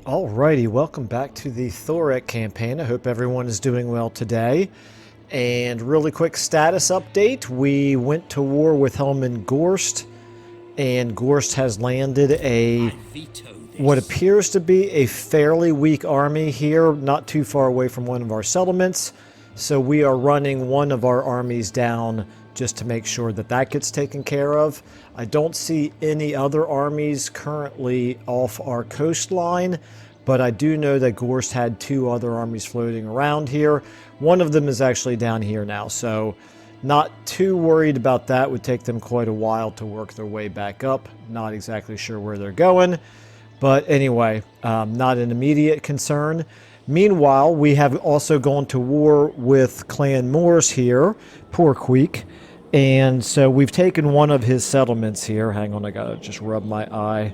Alrighty, welcome back to the Thorek campaign. I hope everyone is doing well today. And really quick status update. We went to war with Helman Gorst, and Gorst has landed what appears to be a fairly weak army here, not too far away from one of our settlements. So we are running one of our armies down just to make sure that that gets taken care of. I don't see any other armies currently off our coastline, but I do know that Gorst had two other armies floating around here. One of them is actually down here now, so not too worried about that. Would take them quite a while to work their way back up. Not exactly sure where they're going, but anyway, not an immediate concern. Meanwhile, we have also gone to war with Clan Moors here, Porqueak. And so we've taken one of his settlements here. Hang on, I gotta just rub my eye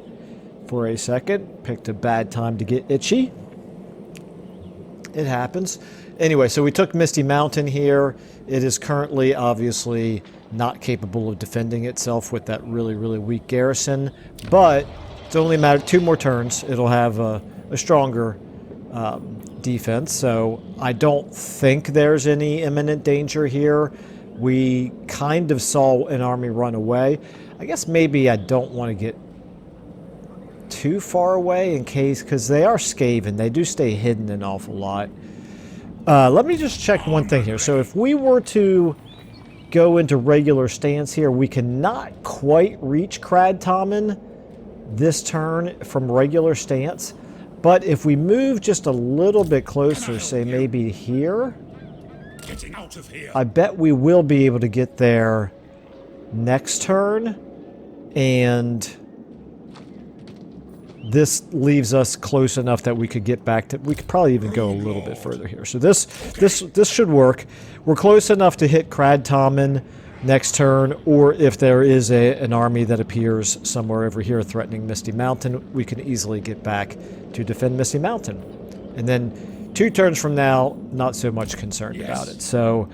for a second. Picked a bad time to get itchy. It happens. Anyway, so we took Misty Mountain here. It is currently obviously not capable of defending itself with that really weak garrison. But it's only a matter of 2 more turns. It'll have a stronger defense. So I don't think there's any imminent danger here. We kind of saw an army run away. I guess maybe I don't want to get too far away in case, because they are Skaven. They do stay hidden an awful lot. Let me just check one thing here. So if we were to go into regular stance here, we cannot quite reach Cradtommen this turn from regular stance. But if we move just a little bit closer, say maybe here, Getting out of here. I bet we will be able to get there next turn, and this leaves us close enough that we could get back to, we could probably even go a little bit further here. So this should work. We're close enough to hit Cradtommen next turn, or if there is an army that appears somewhere over here threatening Misty Mountain, we can easily get back to defend Misty Mountain. And then 2 turns from now, not so much concerned about it. So,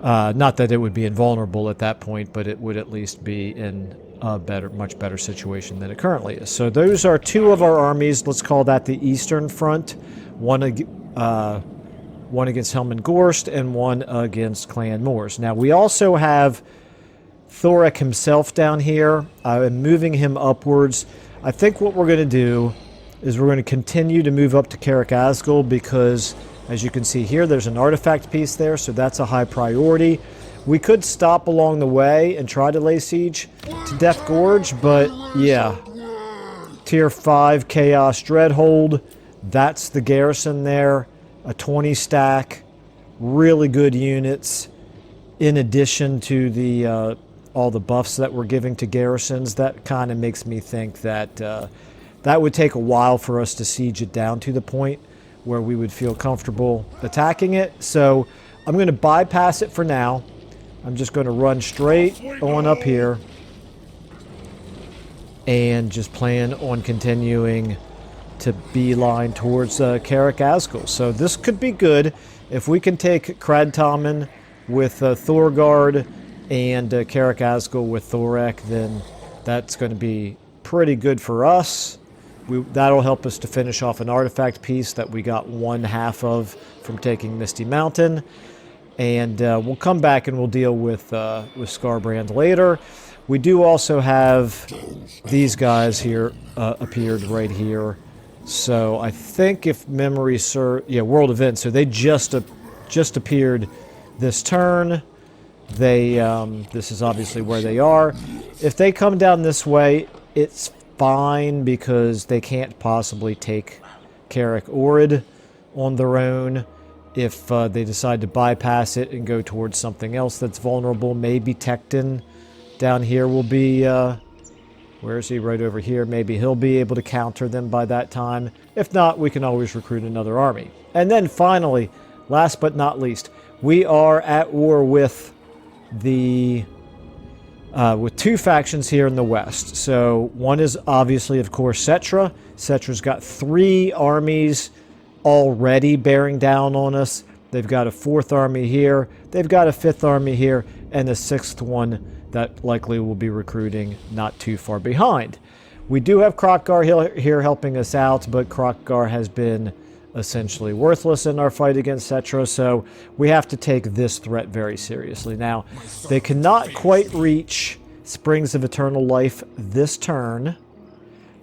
not that it would be invulnerable at that point, but it would at least be in a much better situation than it currently is. So those are 2 of our armies. Let's call that the Eastern Front. One against Helman Gorst and one against Clan Moors. Now we also have Thorek himself down here. I'm moving him upwards. I think what we're going to do is we're going to continue to move up to Carrick Asgul, because as you can see here, there's an artifact piece there, so that's a high priority. We could stop along the way and try to lay siege to Death Gorge, but yeah, tier 5 Chaos Dreadhold, that's the garrison there, a 20 stack, really good units, in addition to the all the buffs that we're giving to garrisons. That kind of makes me think that that would take a while for us to siege it down to the point where we would feel comfortable attacking it. So I'm going to bypass it for now. I'm just going to run straight on up here and just plan on continuing to beeline towards Carrick Asgul. So this could be good. If we can take Cradtommen with Thorgard and Carrick Asgul with Thorek, then that's going to be pretty good for us. That'll help us to finish off an artifact piece that we got 1/2 of from taking Misty Mountain. And we'll come back and we'll deal with Scarbrand later. We do also have these guys here appeared right here. So I think if memory serves, yeah, world events. So they just appeared this turn. They this is obviously where they are. If they come down this way, it's fine, because they can't possibly take Carrick Orid on their own. If they decide to bypass it and go towards something else that's vulnerable, maybe Tecton down here will be, where is he? Right over here. Maybe he'll be able to counter them by that time. If not, we can always recruit another army. And then finally, last but not least, we are at war with the with 2 factions here in the west. So one is obviously, of course, Settra. Settra's got 3 armies already bearing down on us. They've got a 4th army here. They've got a 5th army here, and a 6th one that likely will be recruiting not too far behind. We do have Kroq-Gar here helping us out, but Kroq-Gar has been essentially worthless in our fight against Settra, so we have to take this threat very seriously. Now, they cannot quite reach Springs of Eternal Life this turn.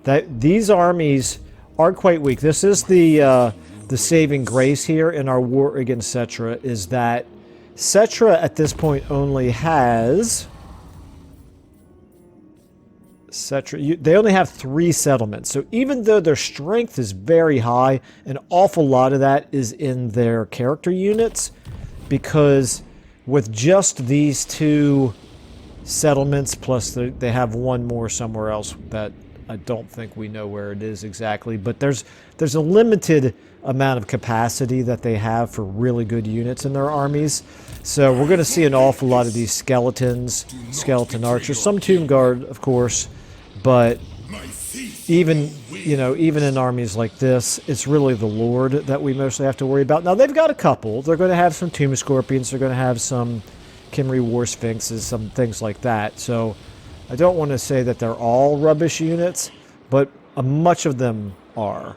These armies are quite weak. This is the saving grace here in our war against Settra, is that Settra at this point only has... they only have 3 settlements. So even though their strength is very high, an awful lot of that is in their character units, because with just these 2 settlements, plus they have one more somewhere else that I don't think we know where it is exactly, but there's a limited amount of capacity that they have for really good units in their armies. So we're going to see an awful lot of these skeletons, skeleton archers, some tomb guard, of course, but even in armies like this, it's really the Lord that we mostly have to worry about. Now, they've got a couple. They're going to have some tomb scorpions. They're going to have some Khemri war sphinxes, some things like that. So I don't want to say that they're all rubbish units, but much of them are.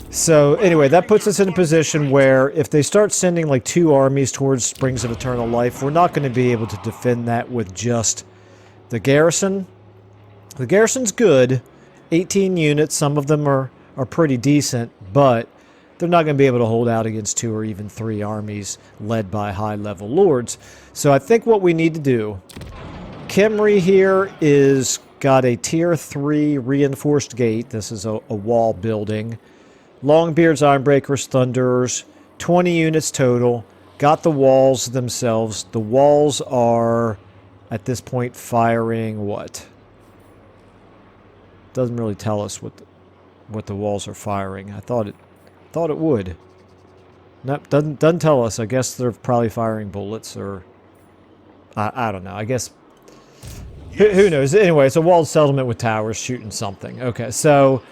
So anyway, that puts us in a position where if they start sending like 2 armies towards Springs of Eternal Life, we're not going to be able to defend that with just the garrison. The garrison's good, 18 units, some of them are pretty decent, but they're not going to be able to hold out against 2 or even 3 armies led by high-level lords. So I think what we need to do, Khemri here is got a tier 3 reinforced gate. This is a wall building. Longbeards, Ironbreakers, Thunderers, 20 units total. Got the walls themselves. The walls are, at this point, firing what? Doesn't really tell us what the walls are firing. I thought it would. Nope, doesn't tell us. I guess they're probably firing bullets, or I don't know. I guess who knows? Anyway, it's a walled settlement with towers shooting something. Okay, so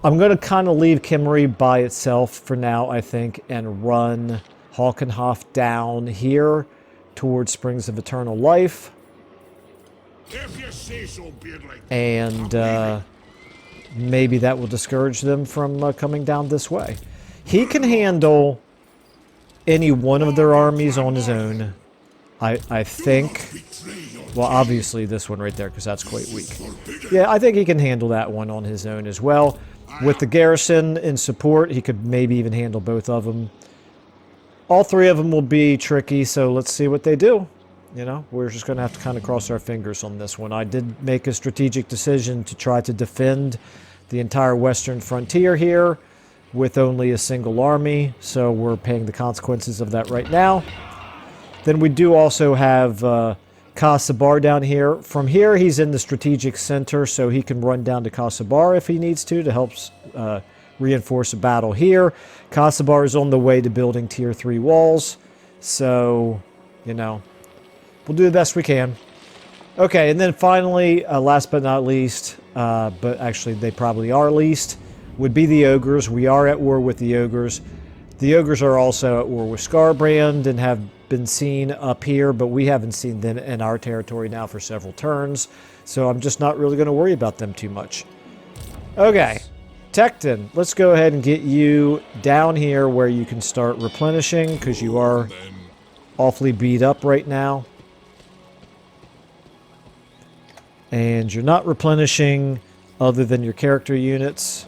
I'm going to kind of leave Khemri by itself for now, I think, and run Halkenhof down here towards Springs of Eternal Life. And maybe that will discourage them from coming down this way. He can handle any one of their armies on his own, I think. Well, obviously this one right there, because that's quite weak. Yeah, I think he can handle that one on his own as well. With the garrison in support, he could maybe even handle both of them. All 3 of them will be tricky, so let's see what they do. You know, we're just going to have to kind of cross our fingers on this one. I did make a strategic decision to try to defend the entire western frontier here with only a single army, so we're paying the consequences of that right now. Then we do also have Kasabar down here. From here, he's in the strategic center, so he can run down to Kasabar if he needs to help reinforce a battle here. Kasabar is on the way to building tier 3 walls, so, you know, we'll do the best we can. Okay, and then finally, last but not least, but actually they probably are least, would be the Ogres. We are at war with the Ogres. The Ogres are also at war with Skarbrand and have been seen up here, but we haven't seen them in our territory now for several turns, so I'm just not really going to worry about them too much. Okay, Tecton, let's go ahead and get you down here where you can start replenishing, because you are awfully beat up right now. And you're not replenishing other than your character units.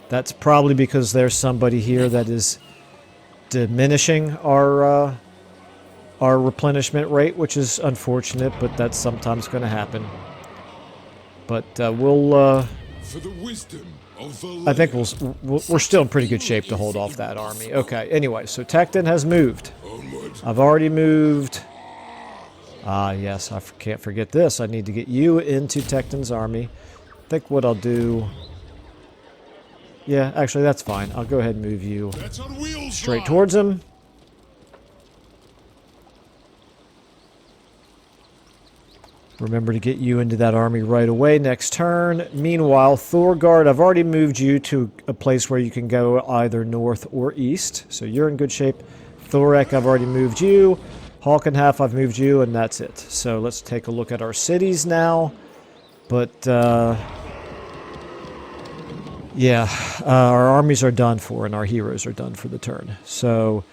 That's probably because there's somebody here that is diminishing our replenishment rate, which is unfortunate, but that's sometimes going to happen. But we'll... For the wisdom of the I think we're still in pretty good shape to hold off that army. Okay, anyway, so Tecton has moved. I've already moved... Ah, yes, I can't forget this. I need to get you into Tecton's army. I think what I'll do... Yeah, actually, that's fine. I'll go ahead and move you straight towards him. Remember to get you into that army right away next turn. Meanwhile, Thorgard, I've already moved you to a place where you can go either north or east. So you're in good shape. Thorek, I've already moved you. Halkenhof, I've moved you, and that's it. So let's take a look at our cities now. But Yeah, our armies are done for, and our heroes are done for the turn. So,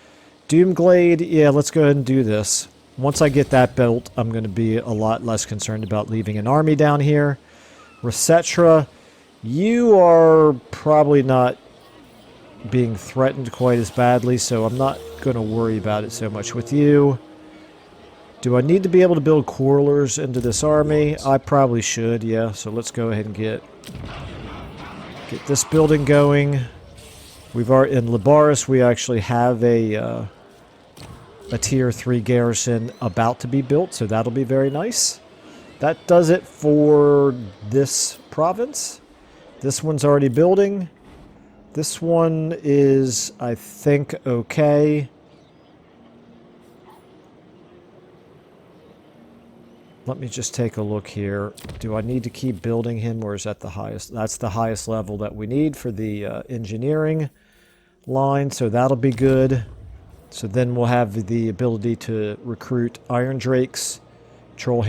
Doomglade, yeah, let's go ahead and do this. Once I get that built, I'm going to be a lot less concerned about leaving an army down here. Settra, you are probably not being threatened quite as badly, so I'm not going to worry about it so much with you. Do I need to be able to build quarrelers into this army? I probably should, yeah. So let's go ahead and get this building going. We've already, in Labaris, we actually have a tier 3 garrison about to be built, so that'll be very nice. That does it for this province. This one's already building. This one is, I think, okay. Let me just take a look here. Do I need to keep building him, or is that the highest? That's the highest level that we need for the engineering line, so that'll be good. So then we'll have the ability to recruit Iron Drakes, Troll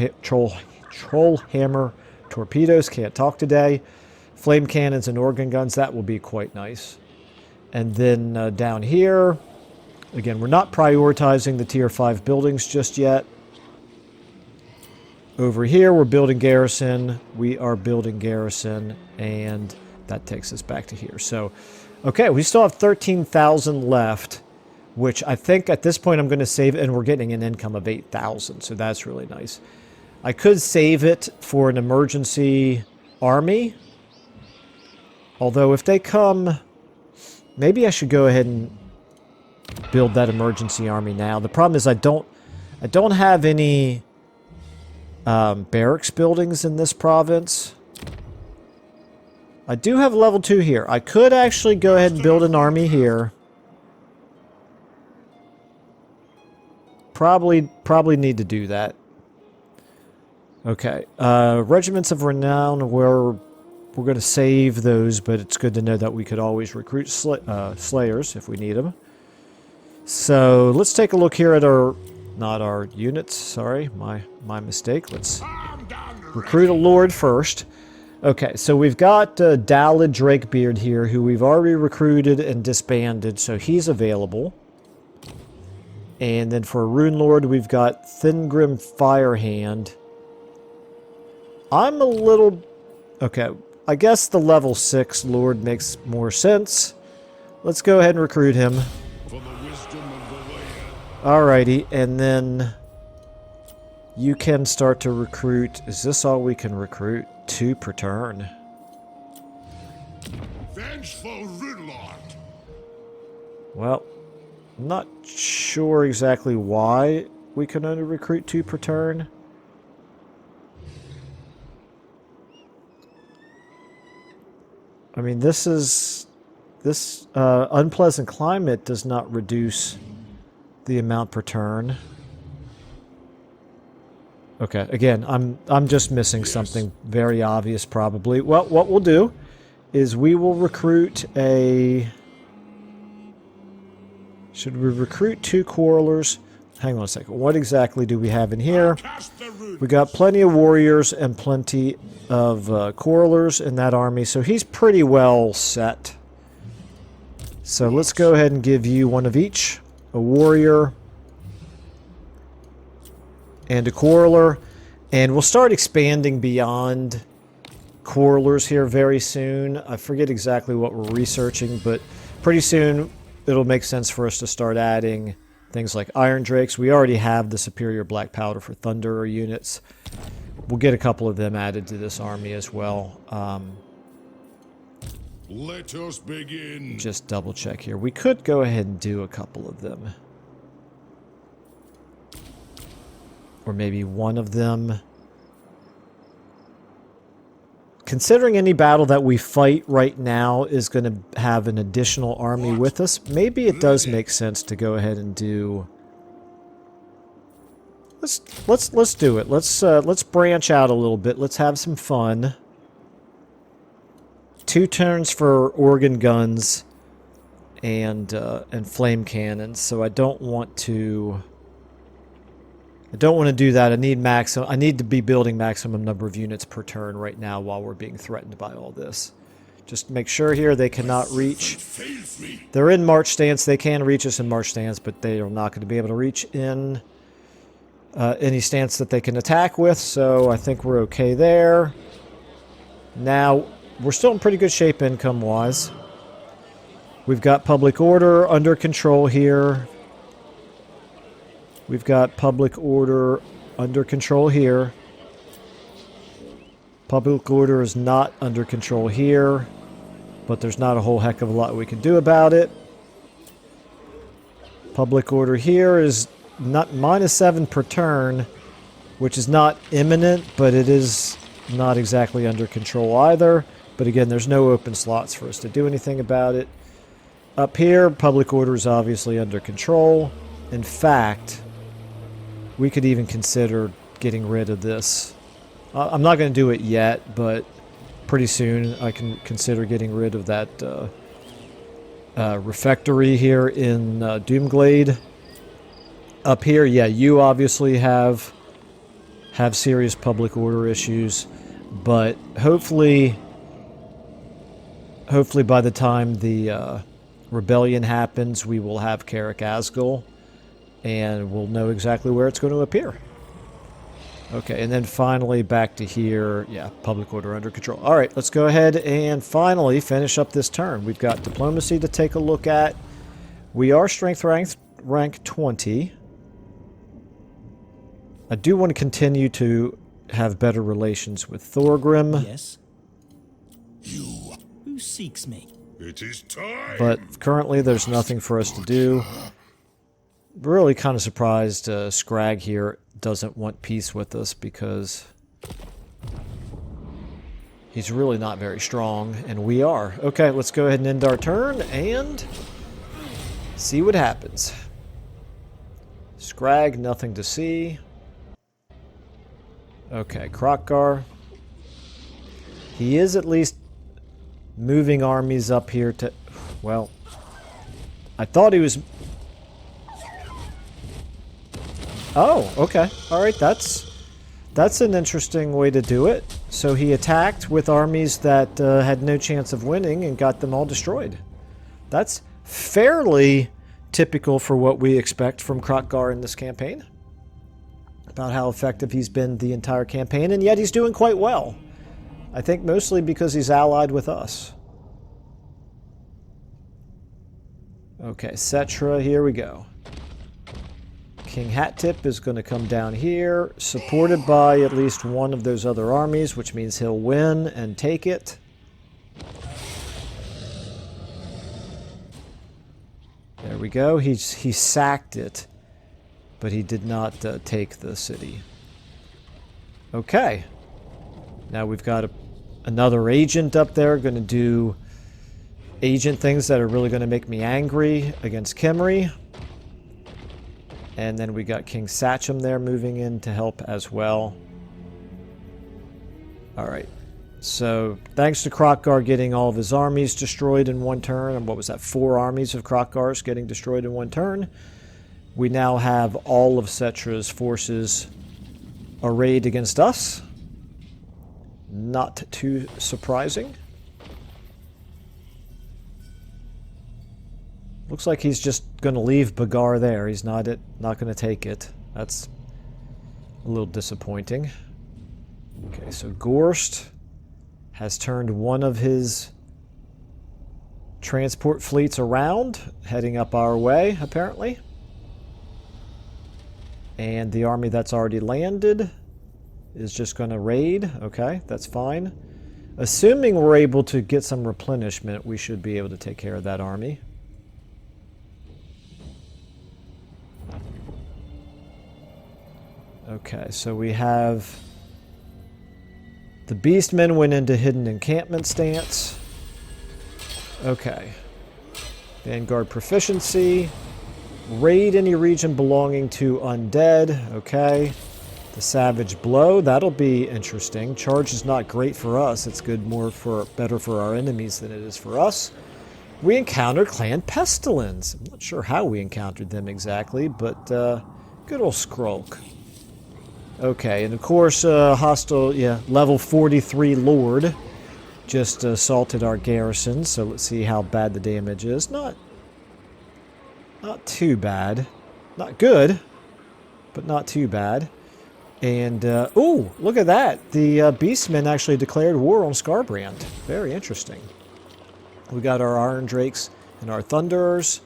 Hammer torpedoes, can't talk today, flame cannons and organ guns. That will be quite nice. And then down here, again, we're not prioritizing the tier 5 buildings just yet. Over here, we're building garrison. We are building garrison, and that takes us back to here. So, okay, we still have 13,000 left, which I think at this point I'm going to save, and we're getting an income of 8,000, so that's really nice. I could save it for an emergency army, although if they come, maybe I should go ahead and build that emergency army now. The problem is I don't have any barracks buildings in this province. I do have level 2 here. I could actually go ahead and build an army here. Probably need to do that. Okay. Regiments of Renown, we're going to save those, but it's good to know that we could always recruit Slayers if we need them. So let's take a look here at our... Not our units, sorry, my mistake. Let's recruit a Lord first. Okay, so we've got Dalid Drakebeard here, who we've already recruited and disbanded, so he's available. And then for a Rune Lord, we've got Thingrim Firehand. I'm a little... Okay, I guess the level 6 Lord makes more sense. Let's go ahead and recruit him. Alrighty, and then you can start to recruit. Is this all we can recruit? 2 per turn. Vengeful Ridlord. Well, I'm not sure exactly why we can only recruit 2 per turn. I mean, this unpleasant climate does not reduce the amount per turn. Okay, again, I'm just missing something very obvious probably. Well, what we'll do is we will recruit a... Should we recruit 2 quarrelers? Hang on a second. What exactly do we have in here? We got plenty of warriors and plenty of quarrelers in that army, so he's pretty well set. So let's go ahead and give you one of each. A warrior and a quarreler, and we'll start expanding beyond quarrelers here very soon. I forget exactly what we're researching, but pretty soon it'll make sense for us to start adding things like Iron Drakes. We already have the superior black powder for Thunderer units. We'll get a couple of them added to this army as well. Let us begin. Just double check here. We could go ahead and do a couple of them. Or maybe one of them. Considering any battle that we fight right now is going to have an additional army with us, maybe it does make sense to go ahead and do... Let's do it. Let's branch out a little bit. Let's have some fun. 2 turns for organ guns and flame cannons. So I don't want to do that. I need to be building maximum number of units per turn right now while we're being threatened by all this. Just make sure here they cannot reach. Fails me. They're in march stance. They can reach us in march stance, but they are not going to be able to reach in any stance that they can attack with, so I think we're okay there. Now, we're still in pretty good shape income-wise. We've got public order under control here. We've got public order under control here. Public order is not under control here, but there's not a whole heck of a lot we can do about it. Public order here is not -7 per turn, which is not imminent, but it is not exactly under control either. But again, there's no open slots for us to do anything about it. Up here, public order is obviously under control. In fact, we could even consider getting rid of this. I'm not going to do it yet, but pretty soon I can consider getting rid of that refectory here in Doomglade. Up here, yeah, you obviously have serious public order issues, but hopefully by the time the rebellion happens, we will have Carrick Asgul, and we'll know exactly where it's going to appear. Okay, and then finally back to here. Yeah, public order under control. All right, let's go ahead and finally finish up this turn. We've got diplomacy to take a look at. We are strength rank 20. I do want to continue to have better relations with Thorgrim. Yes. You. Who seeks me? It is time. But currently there's nothing for us to do. Really kind of surprised Scrag here doesn't want peace with us because he's really not very strong, and we are. Okay, let's go ahead and end our turn and see what happens. Scrag, nothing to see. Okay, Krokkar. He is at least moving armies up here to... Well, I thought he was... Oh, okay. Alright, that's an interesting way to do it. So he attacked with armies that had no chance of winning and got them all destroyed. That's fairly typical for what we expect from Krokkar in this campaign. About how effective he's been the entire campaign, and yet he's doing quite well. I think mostly because he's allied with us. Okay, Settra, here we go. King Hattip is going to come down here, supported by at least one of those other armies, which means he'll win and take it. There we go. He sacked it, but he did not take the city. Okay. Now we've got another agent up there going to do agent things that are really going to make me angry against Khemri. And then we got King Sachem there moving in to help as well. Alright. So, thanks to Krokkar getting all of his armies destroyed in one turn, and what was that, 4 armies of Krokkar's getting destroyed in one turn, we now have all of Settra's forces arrayed against us. Not too surprising. Looks like he's just going to leave Bagar there. He's not going to take it. That's a little disappointing. Okay, so Gorst has turned one of his transport fleets around, heading up our way, apparently. And the army that's already landed is just going to raid. Okay, that's fine. Assuming we're able to get some replenishment, we should be able to take care of that army. Okay, so we have the Beastmen went into hidden encampment stance. Okay. Vanguard proficiency. Raid any region belonging to undead. Okay. The Savage Blow, that'll be interesting. Charge is not great for us. It's good better for our enemies than it is for us. We encountered Clan Pestilence. I'm not sure how we encountered them exactly, but good old Skrulk. Okay, and of course, hostile, yeah, level 43 Lord just assaulted our garrison, so let's see how bad the damage is. Not too bad. Not good, but not too bad. And, ooh, look at that. The Beastmen actually declared war on Scarbrand. Very interesting. We got our Iron Drakes and our Thunderers.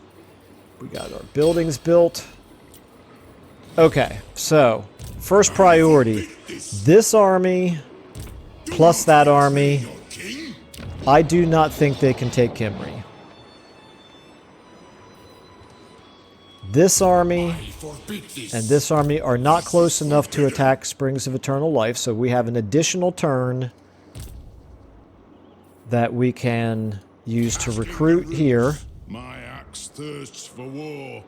We got our buildings built. Okay, so, first priority. This army plus that army. I do not think they can take Kimry. This army and this army are not close enough to attack Springs of Eternal Life, so we have an additional turn that we can use to recruit here. My axe thirsts for war.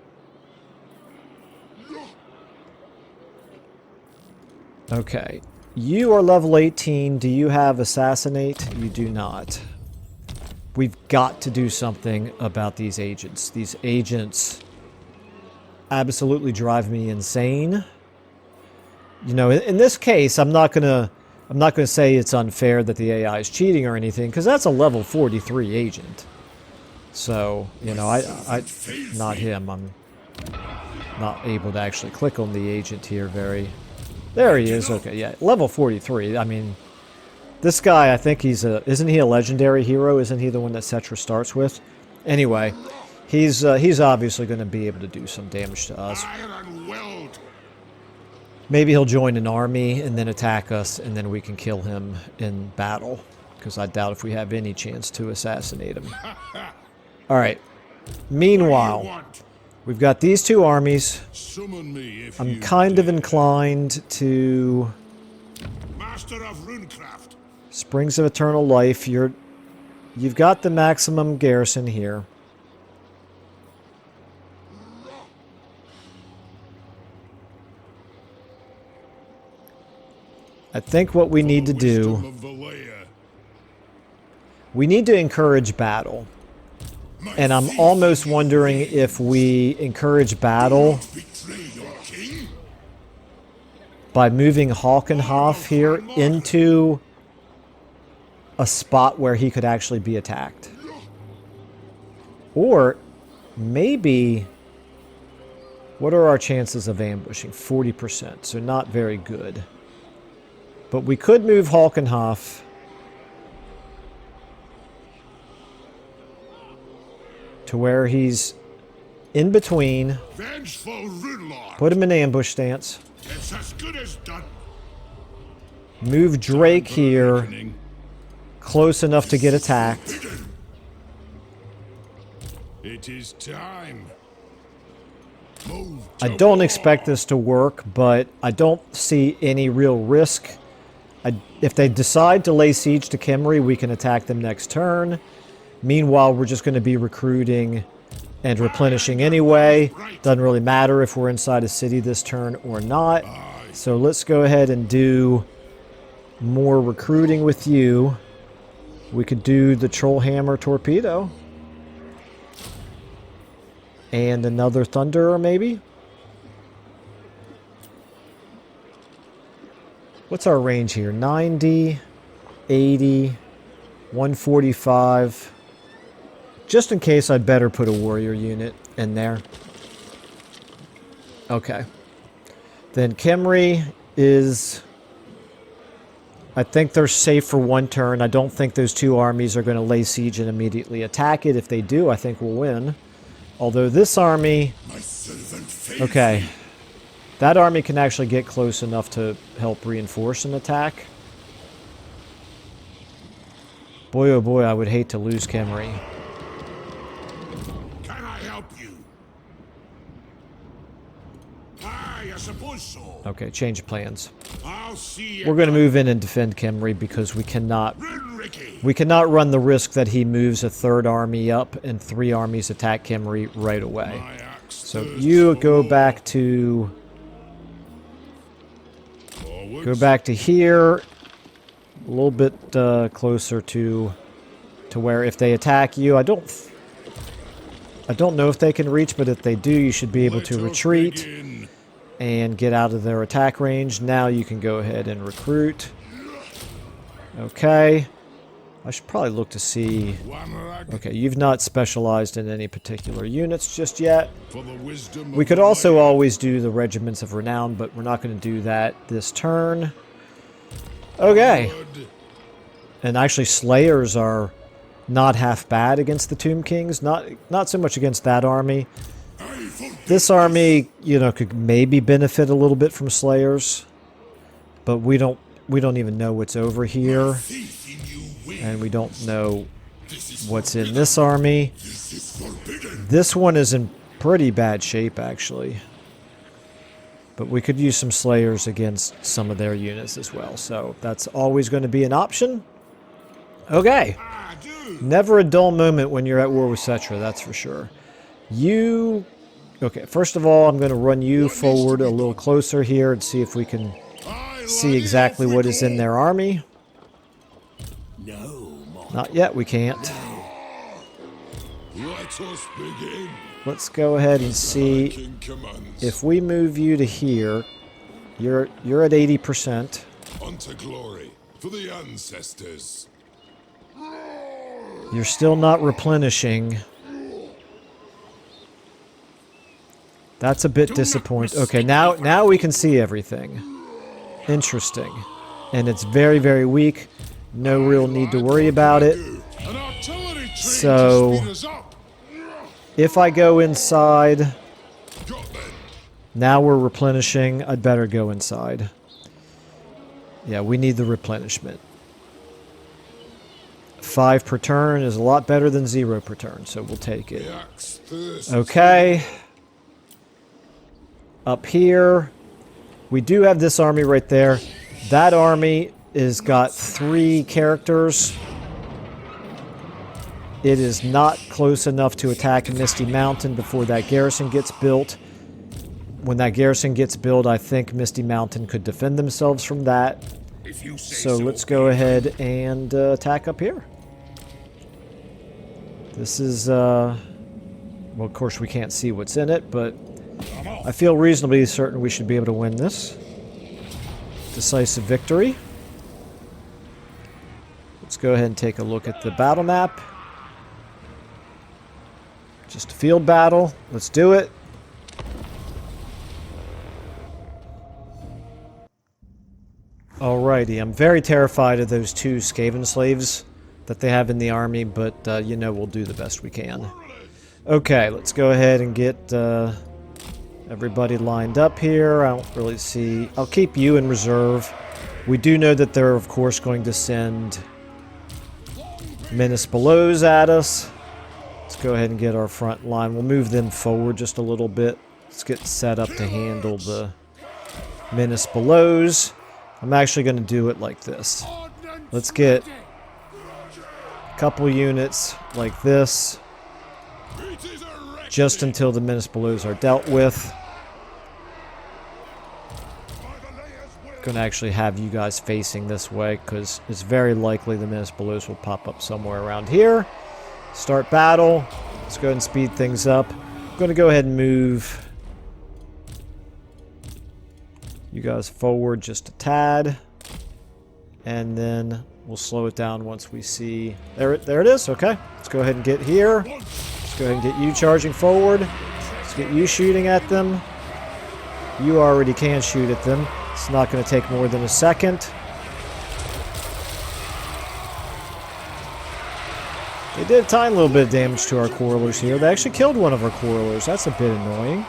Okay. You are level 18. Do you have Assassinate? You do not. We've got to do something about these agents. These agents absolutely drive me insane. You know, in this case, I'm not gonna say it's unfair that the AI is cheating or anything, because that's a level 43 agent. So, you know, I not him. I'm not able to actually click on the agent here very... There he is. Okay, yeah, level 43. I mean, this guy, I think he's a... Isn't he a legendary hero? Isn't he the one that Settra starts with? Anyway, he's obviously going to be able to do some damage to us. Maybe he'll join an army and then attack us, and then we can kill him in battle. Because I doubt if we have any chance to assassinate him. Alright. Meanwhile, we've got these two armies. I'm kind of inclined to... Master of Runecraft. Springs of Eternal Life. You've got the maximum garrison here. I think what we need to do... We need to encourage battle. And I'm almost wondering if we encourage battle by moving Halkenhof here into a spot where he could actually be attacked. Or maybe... What are our chances of ambushing? 40%, so not very good. But we could move Halkenhof to where he's in between. Put him in ambush stance. It's as good as done. Move Drake here close enough to get attacked. It is time. I don't expect this to work, but I don't see any real risk. If they decide to lay siege to Kimry, we can attack them next turn. Meanwhile, we're just going to be recruiting and replenishing anyway. Doesn't really matter if we're inside a city this turn or not. So let's go ahead and do more recruiting with you. We could do the Trollhammer Torpedo. And another Thunderer, maybe? What's our range here? 90, 80, 145. Just in case, I'd better put a warrior unit in there. Okay. Then Kimry is... I think they're safe for one turn. I don't think those two armies are going to lay siege and immediately attack it. If they do, I think we'll win. Although this army... Okay. That army can actually get close enough to help reinforce an attack. Boy, oh boy, I would hate to lose Kimry. Can I help you? I suppose so. Okay, change plans. I'll see you. We're going to move in and defend Kimry because we cannot run the risk that he moves a third army up and 3 armies attack Kimry right away. So you go back to... Go back to here, a little bit closer to where if they attack you, I don't know if they can reach, but if they do, you should be able to retreat and get out of their attack range. Now you can go ahead and recruit. Okay. I should probably look to see... One rag Okay, you've not specialized in any particular units just yet. for the wisdom We of could the also land. always do the Regiments of Renown, but we're not going to do that this turn. Okay. Good. And actually, Slayers are not half bad against the Tomb Kings. Not so much against that army. This army, you know, could maybe benefit a little bit from Slayers, but we don't even know what's over here, Faith in you wins. and we don't know This is what's in this army. This is forbidden. This one is in pretty bad shape, actually. But we could use some Slayers against some of their units as well, so that's always going to be an option. Okay. Ah, dude. Never a dull moment when you're at war with Settra, that's for sure. You... Okay, first of all, I'm going to run you forward a little closer here and see if we can I see like exactly what is in Africa. their army. No, more. Not yet, we can't. Let us begin. Let's go ahead and see King commands. if we move you to here. You're at 80%. Unto glory for the ancestors. You're still not replenishing. That's a bit disappointing. Okay, now we can see everything. Interesting. And it's very, very weak. No real need to worry about it. An artillery train So- to speed us up. If I go inside, Got them. now we're replenishing. I'd better go inside. Yeah, we need the replenishment. 5 per turn is a lot better than 0 per turn, so we'll take it. The axe thirsts. Okay. Up here, we do have this army right there. That army is got 3 characters. It is not close enough to attack Misty Mountain before that garrison gets built. When that garrison gets built, I think Misty Mountain could defend themselves from that. If you say So let's go ahead and attack up here. This is, well, of course we can't see what's in it, but I feel reasonably certain we should be able to win this. Decisive victory. Let's go ahead and take a look at the battle map. Just a field battle. Let's do it. Alrighty, I'm very terrified of those 2 Skaven slaves that they have in the army, but you know we'll do the best we can. Okay, let's go ahead and get everybody lined up here. I don't really see... I'll keep you in reserve. We do know that they're, of course, going to send Menace Belows at us. Let's go ahead and get our front line. We'll move them forward just a little bit. Let's get set up to handle the Menace Belows. I'm actually going to do it like this. Let's get a couple units like this, just until the Menace Belows are dealt with. Going to actually have you guys facing this way, because it's very likely the Menace Belows will pop up somewhere around here. Start battle. Let's go ahead and speed things up. I'm going to go ahead and move you guys forward just a tad, and then we'll slow it down once we see... There it is. Okay. Let's go ahead and get here. Let's go ahead and get you charging forward. Let's get you shooting at them. You already can shoot at them. It's not going to take more than a second. They did a tiny little bit of damage to our quarrelers here. They actually killed one of our quarrelers. That's a bit annoying.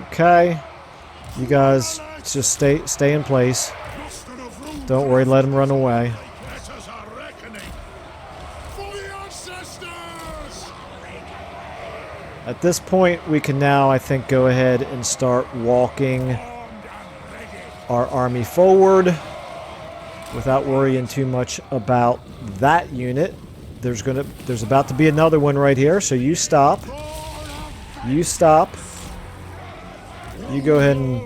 Okay. You guys just stay in place. Don't worry, let them run away. Let us a reckoning for the ancestors. At this point, we can now, I think, go ahead and start walking our army forward without worrying too much about that unit. There's about to be another one right here, so you stop. You stop. You go ahead and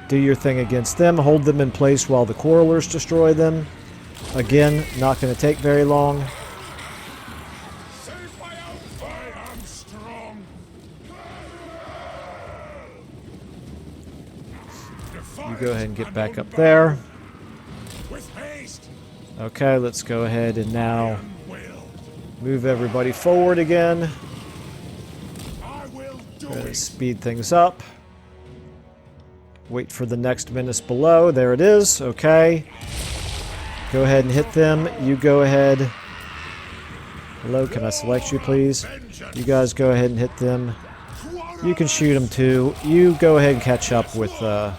do your thing against them. Hold them in place while the quarrelers destroy them. Again, not going to take very long. Save my outfit. I am strong. You go ahead and get back up there. With haste. Okay, let's go ahead and now move everybody forward again. I will do Gonna it. speed things up. Wait for the next menace below. There it is. Okay. Go ahead and hit them. You go ahead. Hello, can I select you, please? You guys go ahead and hit them. You can shoot them too. You go ahead and catch up with the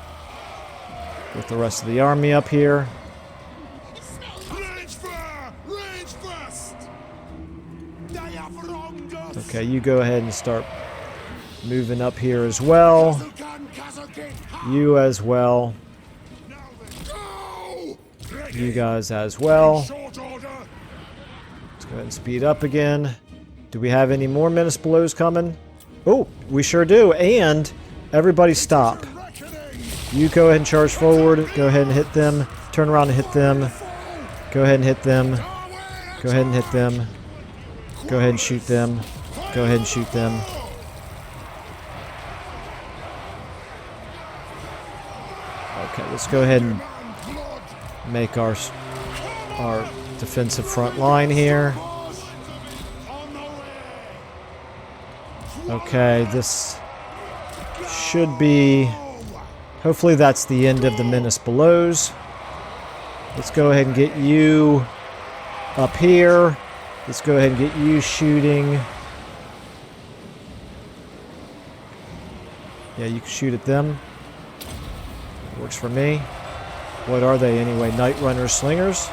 rest of the army up here. Range fire! Range first! They have wronged us! Okay, you go ahead and start moving up here as well. You as well. Go! You guys as well. Short order! Let's go ahead and speed up again. Do we have any more menace belows coming? Oh, we sure do. And everybody stop. Reckoning! You go ahead and charge forward. Go ahead and hit them. Turn around and hit them. Go ahead and hit them. Go ahead and hit them. Go ahead and shoot them. Go ahead and shoot them. Okay, let's go ahead and make our defensive front line here. Okay, this should be... Hopefully that's the end of the menace belows. Let's go ahead and get you up here. Let's go ahead and get you shooting. Yeah, you can shoot at them. Works for me. What are they anyway? Night Runners, Slingers?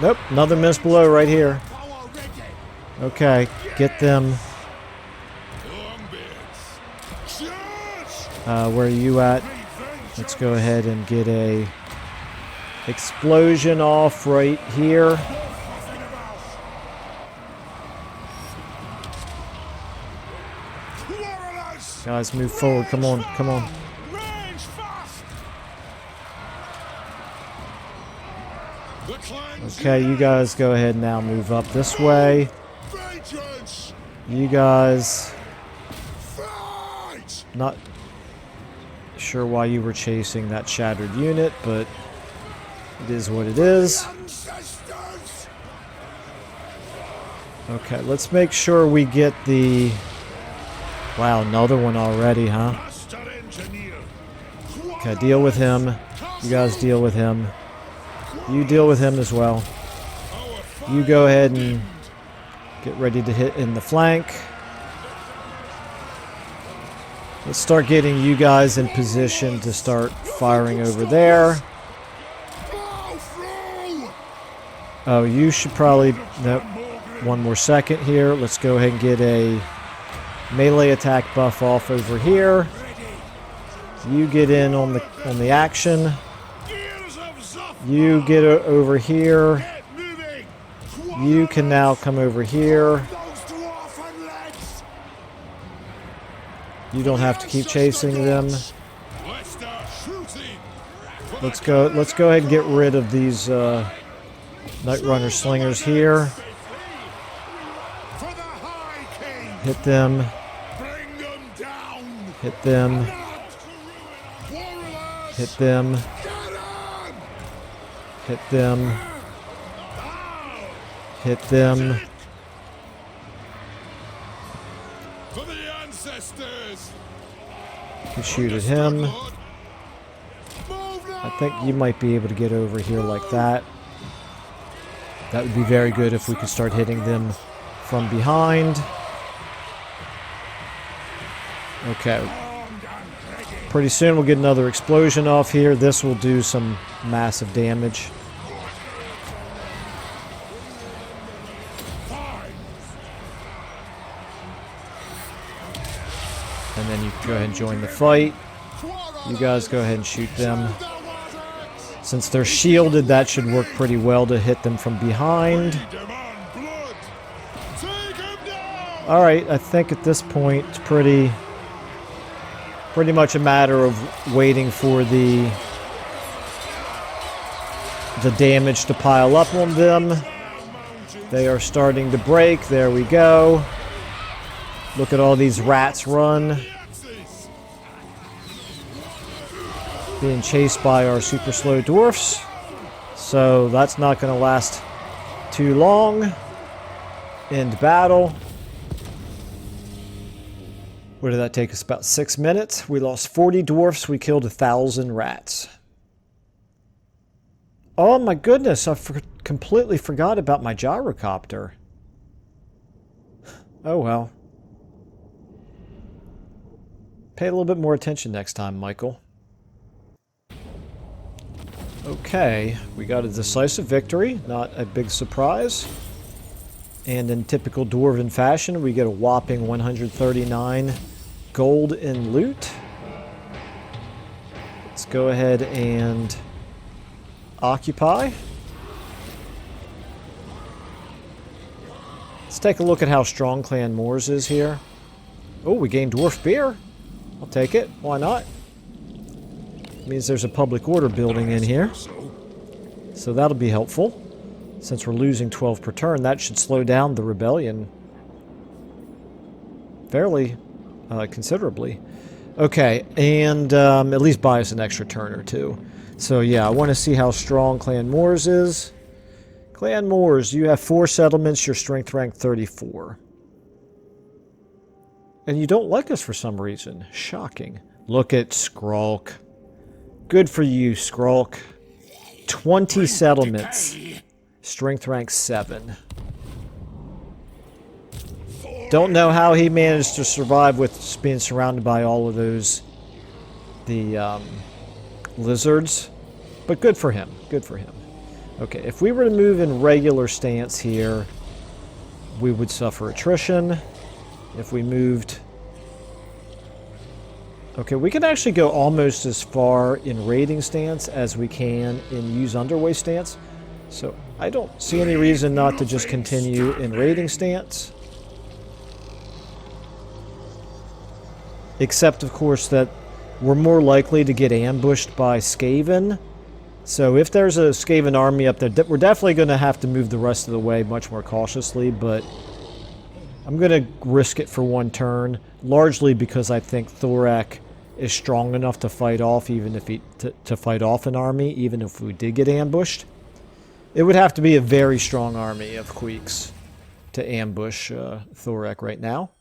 Nope, another menace below right here. Okay, get them. Where are you at? Let's go ahead and get a explosion off right here. Guys, move forward. Come on, come on. Range fast! The clans Okay, you guys go ahead and now move up this way. vengeance! You guys, Fight! not sure why you were chasing that shattered unit, but it is what it is. Ancestors! Okay, let's make sure we get the... Wow, another one already, huh? Master engineer! Okay, deal with him. You guys deal with him. You deal with him as well. You go ahead and get ready to hit in the flank. Let's start getting you guys in position to start firing over there. Blow through! Oh, you should probably... Nope. One more second here. Let's go ahead and get a melee attack buff off over here. You get in on the action. Gears of Zoph! You get over here. Get moving! You can now come over here. Those dwarfen legs! You don't have to keep chasing them. Let's start shooting! Let's go ahead and get rid of these Night Runner Slingers here. For the High King! Hit them. Bring them down! Hit them. Warriors! Hit them. Get on! Hit them. Hit them. For the ancestors! You can shoot at him. Move I think you might be able to get over here like that. That would be very good if we could start hitting them from behind. Okay. Pretty soon we'll get another explosion off here. This will do some massive damage. And then you can go ahead and join the fight. You guys go ahead and shoot them. Since they're shielded, that should work pretty well to hit them from behind. demand blood! Take him down! Alright, I think at this point it's pretty much a matter of waiting for the damage to pile up on them. They are starting to break. There we go. Look at all these rats run. being chased by our super slow dwarfs. So that's not going to last too long. End battle. What did that take us? About 6 minutes. We lost 40 dwarfs. We killed 1,000 rats. Oh my goodness, I completely forgot about my gyrocopter. Oh well. Pay a little bit more attention next time, Michael. Okay, we got a decisive victory, not a big surprise. And in typical Dwarven fashion, we get a whopping 139 gold in loot. Let's go ahead and occupy. Let's take a look at how strong Clan Moors is here. Oh, we gained Dwarf Beer. I'll take it. Why not? Means there's a public order building in here. So that'll be helpful. Since we're losing 12 per turn, that should slow down the rebellion fairly considerably. Okay, and at least buy us an extra turn or two. So yeah, I want to see how strong Clan Moors is. Clan Moors, you have 4 settlements, your strength rank 34. And you don't like us for some reason. Shocking. Look at Skrulk. Good for you, Skrulk. 20 settlements. Strength rank 7. Don't know how he managed to survive with being surrounded by all of those lizards, but good for him. Good for him. Okay, if we were to move in regular stance here, we would suffer attrition. If we moved... Okay, we can actually go almost as far in raiding stance as we can in use underway stance. So I don't see any reason not to just continue in raiding stance. Except, of course, that we're more likely to get ambushed by Skaven. So if there's a Skaven army up there, we're definitely going to have to move the rest of the way much more cautiously, but I'm going to risk it for one turn, largely because I think Thorek is strong enough to fight off even if to fight off an army, even if we did get ambushed. It would have to be a very strong army of Queeks to ambush Thorek right now.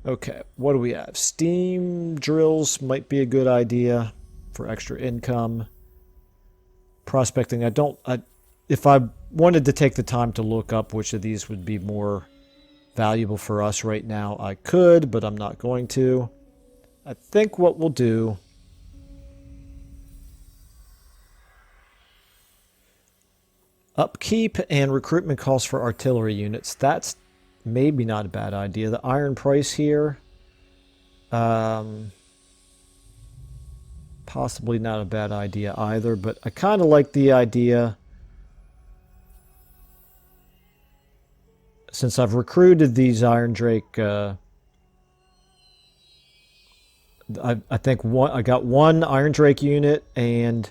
Okay, what do we have? Steam drills might be a good idea for extra income. Prospecting, if I wanted to take the time to look up which of these would be more valuable for us right now, I could, but I'm not going to. I think what we'll do... Upkeep and recruitment costs for artillery units. That's maybe not a bad idea. The iron price here, possibly not a bad idea either, but I kind of like the idea, since I've recruited these Iron Drake, I think I got 1 Iron Drake unit and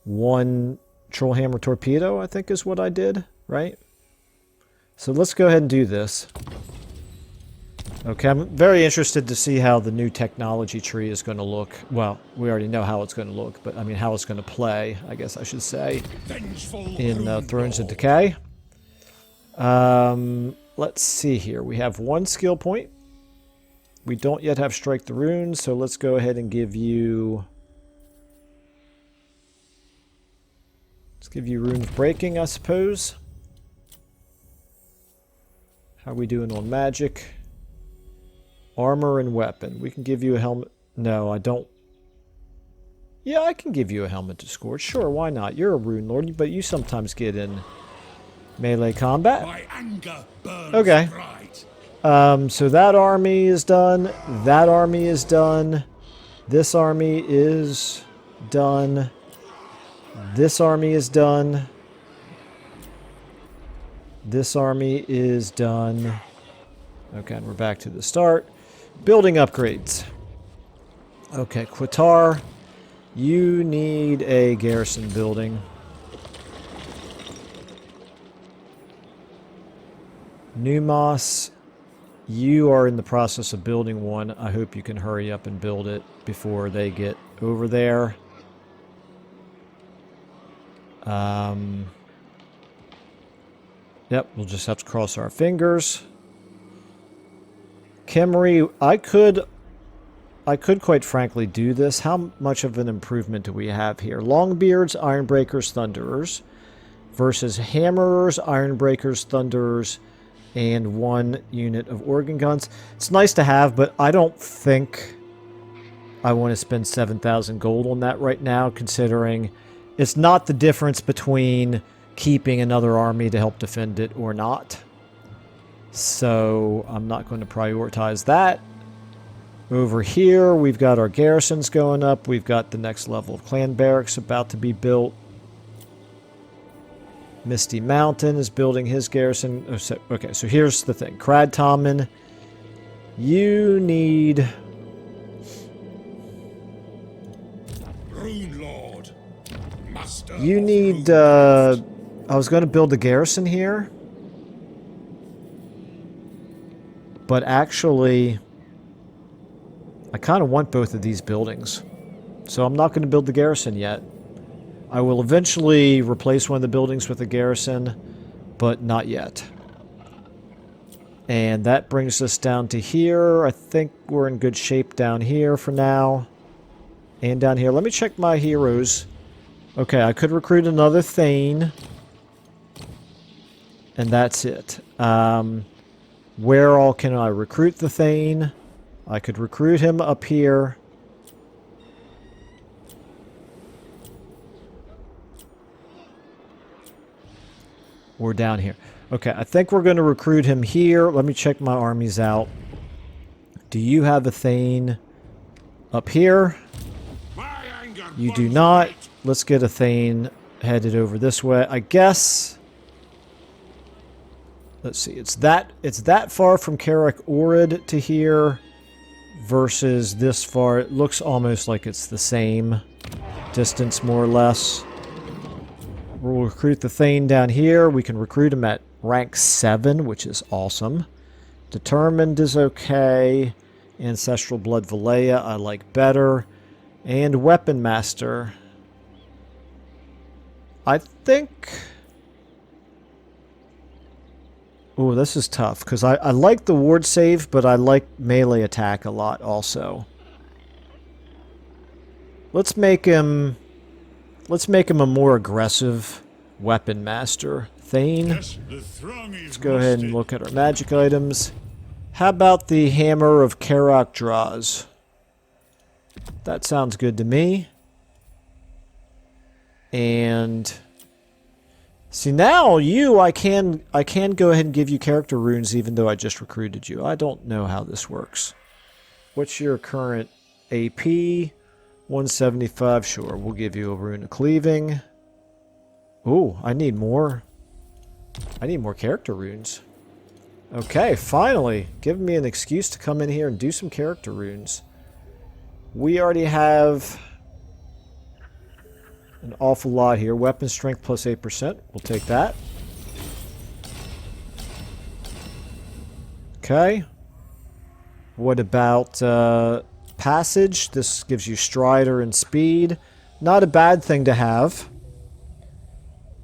1 Trollhammer Torpedo, I think is what I did, right? So let's go ahead and do this. Okay, I'm very interested to see how the new technology tree is going to look. Well, we already know how it's going to look, but I mean how it's going to play, I guess I should say, in Thrones of Decay. Let's see here. We have 1 skill point. We don't yet have Strike the Runes, so let's go ahead and give you... Let's give you Rune of Breaking, I suppose. How are we doing on magic? Armor and weapon. We can give you a helmet. No, I don't. Yeah, I can give you a helmet to scorch. Sure, why not? You're a rune lord, but you sometimes get in melee combat. My anger burns okay. bright. So that army is done. That army is done. This army is done. This army is done. This army is done. Okay, and we're back to the start. Building upgrades. Okay, Qatar, you need a garrison building. Numos, you are in the process of building one. I hope you can hurry up and build it before they get over there. Yep, we'll just have to cross our fingers. Khemri, I could quite frankly do this. How much of an improvement do we have here? Longbeards, Ironbreakers, Thunderers versus Hammerers, Ironbreakers, Thunderers, and 1 unit of organ guns. It's nice to have, but I don't think I want to spend 7,000 gold on that right now, considering it's not the difference between keeping another army to help defend it or not. So I'm not going to prioritize that. Over here, we've got our garrisons going up. We've got the next level of clan barracks about to be built. Misty Mountain is building his garrison. Oh, so, okay, so here's the thing. Crad Tommen, you need... Rune Lord, Master You of need... Runes. I was going to build a garrison here. But actually, I kind of want both of these buildings. So I'm not going to build the garrison yet. I will eventually replace one of the buildings with a garrison, but not yet. And that brings us down to here. I think we're in good shape down here for now. And down here. Let me check my heroes. Okay, I could recruit another Thane. And that's it. Where all can I recruit the Thane? I could recruit him up here. Or down here. Okay, I think we're going to recruit him here. Let me check my armies out. Do you have a Thane up here? My anger You do burns not. bright. Let's get a Thane headed over this way. I guess... Let's see. It's that far from Karak Orid to here versus this far. It looks almost like it's the same distance, more or less. We'll recruit the Thane down here. We can recruit him at rank 7, which is awesome. Determined is okay. Ancestral Blood Valea I like better. And Weapon Master. I think... Oh, this is tough, because I like the ward save, but I like melee attack a lot also. Let's make him a more aggressive weapon master. Thane. Yes, the throng is Let's go ahead and rusted. look at our magic items. How about the Hammer of Karak Draws? That sounds good to me. And... See, now I can go ahead and give you character runes even though I just recruited you. I don't know how this works. What's your current AP? 175, sure. We'll give you a rune of cleaving. Ooh, I need more. I need more character runes. Okay, finally. Giving me an excuse to come in here and do some character runes. We already have... an awful lot here. Weapon strength plus 8%. We'll take that. Okay. What about passage? This gives you strider and speed. Not a bad thing to have.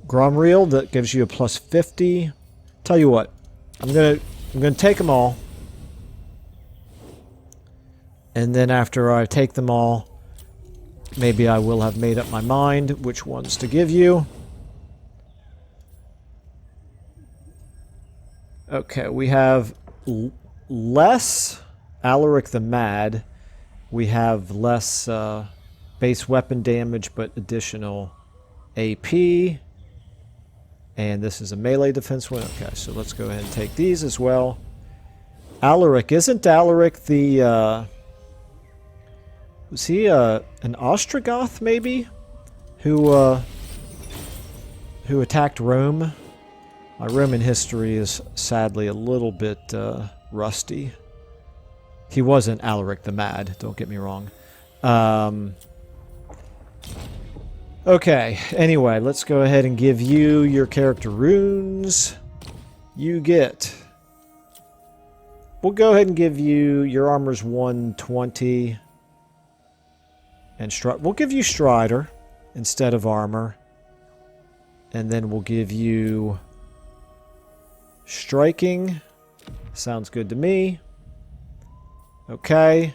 Gromreel, that gives you a plus 50. Tell you what. I'm gonna take them all. And then after I take them all, maybe I will have made up my mind which ones to give you. Okay, we have less Alaric the Mad. We have less base weapon damage, but additional AP. And this is a melee defense one. Okay, so let's go ahead and take these as well. Alaric. Isn't Alaric the... was he an Ostrogoth, maybe? Who attacked Rome? My Roman history is sadly a little bit rusty. He wasn't Alaric the Mad, don't get me wrong. Okay, anyway, let's go ahead and give you your character runes. You get... We'll go ahead and give you... Your armor's 120... And we'll give you Strider instead of armor. And then we'll give you striking. Sounds good to me. Okay.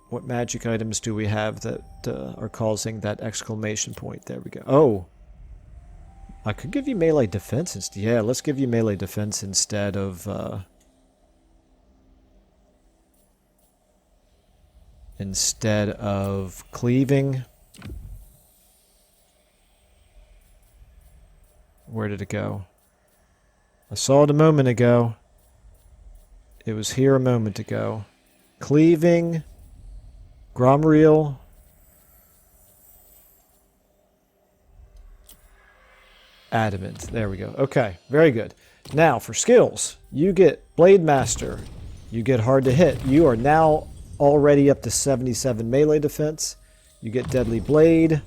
What magic items do we have that are causing that exclamation point? There we go. Oh. I could give you melee defense instead. Yeah, let's give you melee defense instead of cleaving. Where did it go? I saw it a moment ago. It was here a moment ago. Cleaving. Gromreel. Adamant. There we go. Okay, very good. Now, for skills, you get Blade Master. You get Hard to Hit. You are now already up to 77 melee defense. You get Deadly Blade.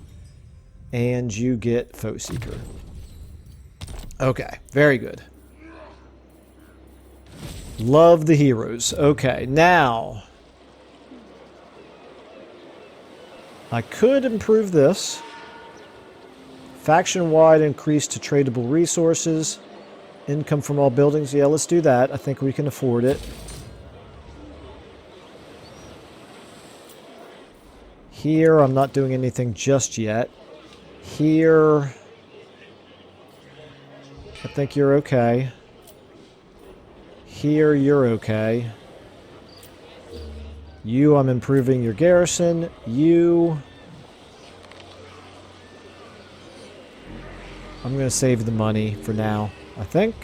And you get Foe Seeker. Okay, very good. Love the heroes. Okay, now I could improve this. Faction-wide increase to tradable resources. Income from all buildings. Yeah, let's do that. I think we can afford it. Here, I'm not doing anything just yet. Here, I think you're okay. Here, you're okay. You, I'm improving your garrison. You, I'm going to save the money for now, I think.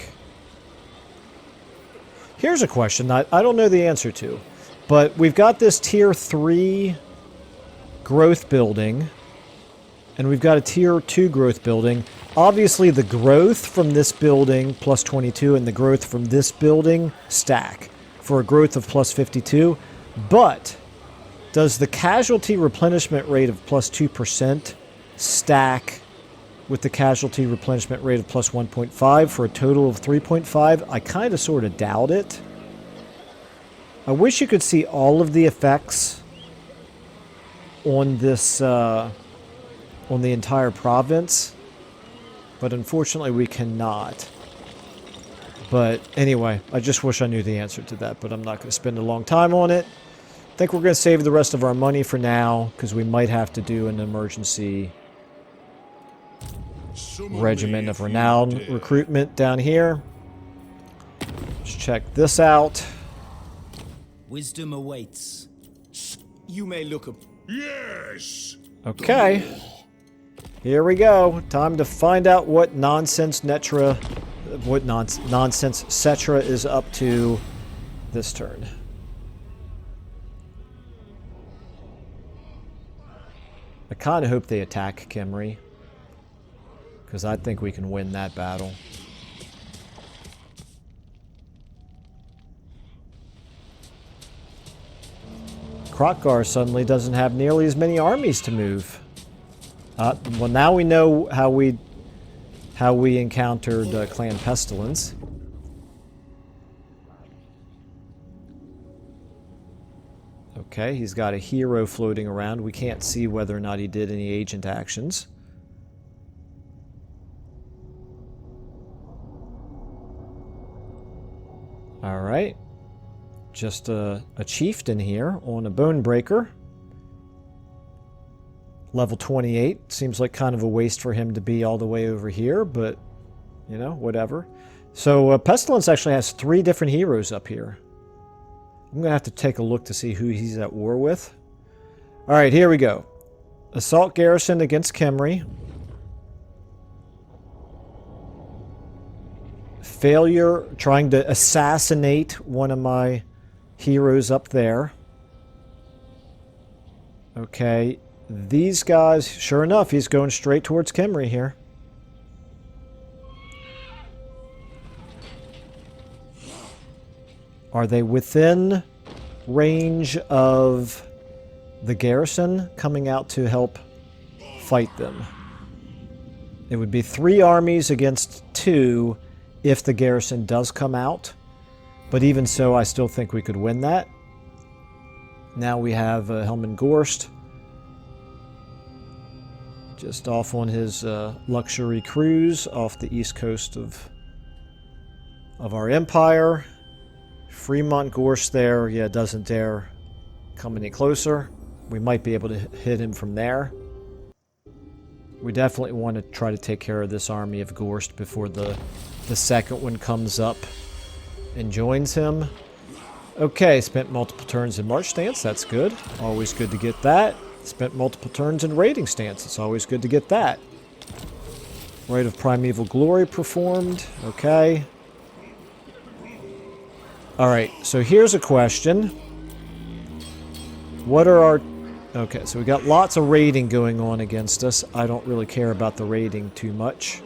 Here's a question I don't know the answer to, but we've got this tier 3 growth building, and we've got a tier 2 growth building. Obviously, the growth from this building, plus 22, and the growth from this building stack for a growth of plus 52. But does the casualty replenishment rate of plus 2% stack with the casualty replenishment rate of plus 1.5 for a total of 3.5? I kind of sort of doubt it. I wish you could see all of the effects on this, on the entire province. But unfortunately, we cannot. But anyway, I just wish I knew the answer to that, but I'm not going to spend a long time on it. I think we're going to save the rest of our money for now, because we might have to do an emergency regiment of renown recruitment down here. Let's check this out. Wisdom awaits. You may look up. Yes. Okay. Here we go. Time to find out what nonsense nonsense Settra is up to this turn. I kind of hope they attack Khemri, because I think we can win that battle. Krokgar suddenly doesn't have nearly as many armies to move. Well, now we know how we encountered Clan Pestilence. Okay, he's got a hero floating around. We can't see whether or not he did any agent actions. Alright. Just a chieftain here on a bone breaker. Level 28. Seems like kind of a waste for him to be all the way over here, but, you know, whatever. So, Pestilence actually has 3 different heroes up here. I'm going to have to take a look to see who he's at war with. Alright, here we go. Assault garrison against Khemri. Failure, trying to assassinate one of my heroes up there. Okay. These guys, sure enough, he's going straight towards Khemri here. Are they within range of the garrison coming out to help fight them? It would be 3 armies against 2 if the garrison does come out. But even so, I still think we could win that. Now we have Helmengorst. Just off on his luxury cruise off the east coast of our empire. Fremont Gorse there, yeah, doesn't dare come any closer. We might be able to hit him from there. We definitely want to try to take care of this army of Gorst before the second one comes up and joins him. Okay, spent multiple turns in march stance. That's good. Always good to get that. Spent multiple turns in raiding stance. It's always good to get that. Rite of Primeval Glory performed. Okay. Alright, so here's a question. What are our... Okay, so we got lots of raiding going on against us. I don't really care about the raiding too much.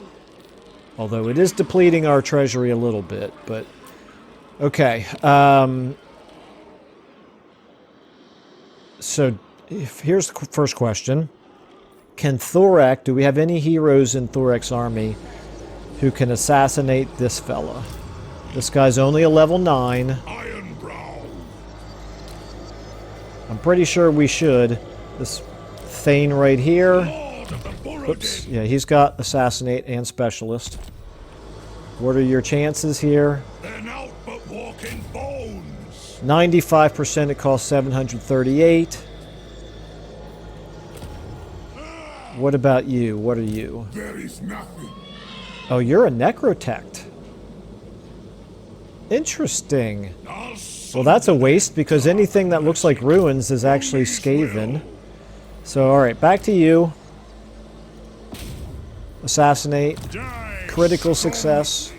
Although it is depleting our treasury a little bit, but... Okay, so here's the first question. Can Thorek, do we have any heroes in Thorek's army who can assassinate this fella? This guy's only a level 9. Ironbrow. I'm pretty sure we should. This Thane right here. Oops. Yeah, he's got Assassinate and Specialist. What are your chances here? They're out but walking bones. 95%, it costs 738. What about you? What are you? There is nothing. Oh, you're a Necrotect. Interesting. Well, that's a waste because anything that looks like ruins is actually Skaven. So, alright, back to you. Assassinate. Critical success.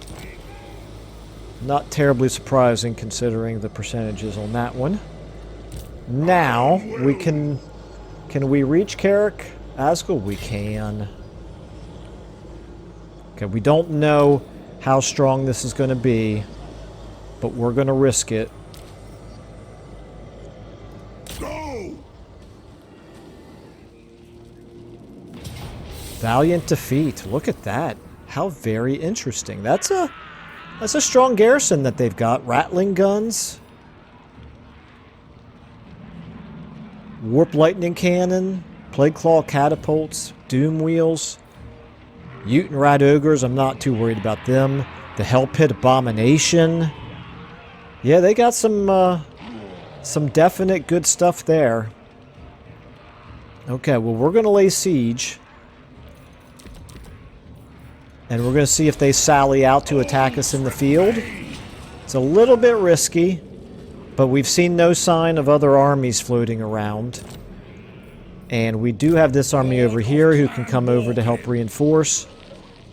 Not terribly surprising considering the percentages on that one. Now, we can... Can we reach Carrick Asgul? We can. Okay, we don't know how strong this is going to be, but we're going to risk it. Go! Valiant defeat. Look at that. How very interesting. That's a strong garrison that they've got. Rattling guns. Warp lightning cannon. Plague claw catapults. Doom wheels. Ute and rat ogres. I'm not too worried about them. The Hell Pit Abomination. Yeah, they got some definite good stuff there. Okay, well, we're going to lay siege. And we're going to see if they sally out to attack us in the field. It's a little bit risky, but we've seen no sign of other armies floating around. And we do have this army over here who can come over to help reinforce.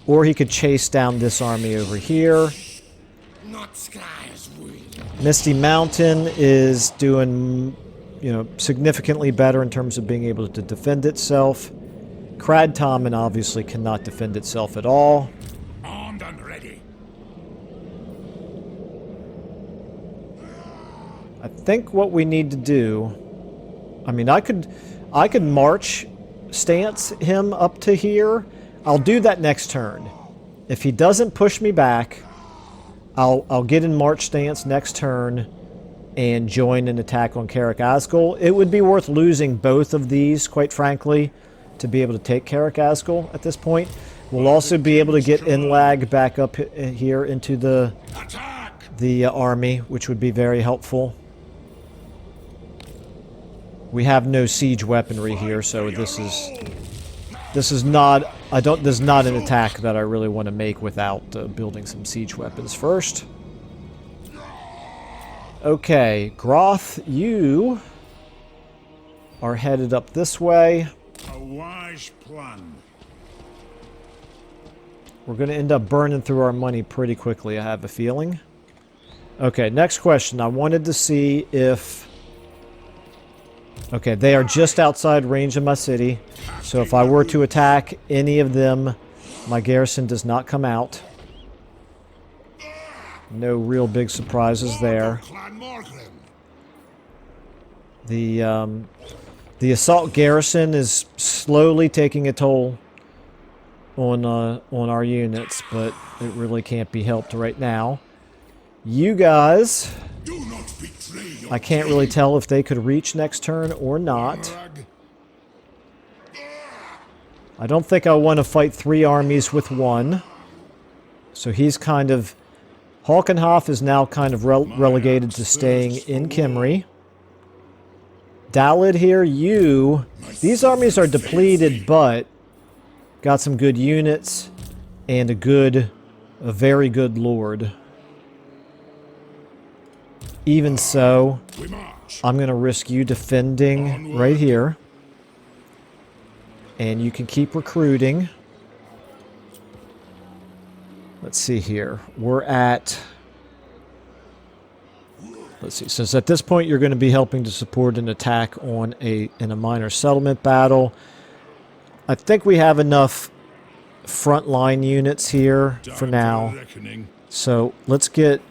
Or he could chase down this army over here. Misty Mountain is doing, significantly better in terms of being able to defend itself. Cradtomin obviously cannot defend itself at all. Armed and ready. I think what we need to do... I mean, I could march stance him up to here. I'll do that next turn. If he doesn't push me back, I'll get in march stance next turn and join an attack on Carrick Asgul. It would be worth losing both of these, quite frankly, to be able to take Carrick Asgul at this point. We'll also be able to get Inlag back up here into the army, which would be very helpful. We have no siege weaponry here, so this is not an attack that I really want to make without building some siege weapons first. Okay, Groth, you are headed up this way. A wise plan. We're going to end up burning through our money pretty quickly, I have a feeling. Okay, next question. I wanted to see if... Okay, they are just outside range of my city. So if I were to attack any of them, my garrison does not come out. No real big surprises there. The assault garrison is slowly taking a toll on our units, but it really can't be helped right now. You guys, I can't really tell if they could reach next turn or not. I don't think I want to fight 3 armies with 1. So he's kind of... Halkenhof is now kind of relegated to staying in Kimry. Dalid here, you... These armies are depleted, but got some good units and a very good lord. Even so, I'm going to risk you defending right here. And you can keep recruiting. Let's see here. We're at... Let's see. Since at this point you're going to be helping to support an attack on in a minor settlement battle. I think we have enough frontline units here for now. So let's get...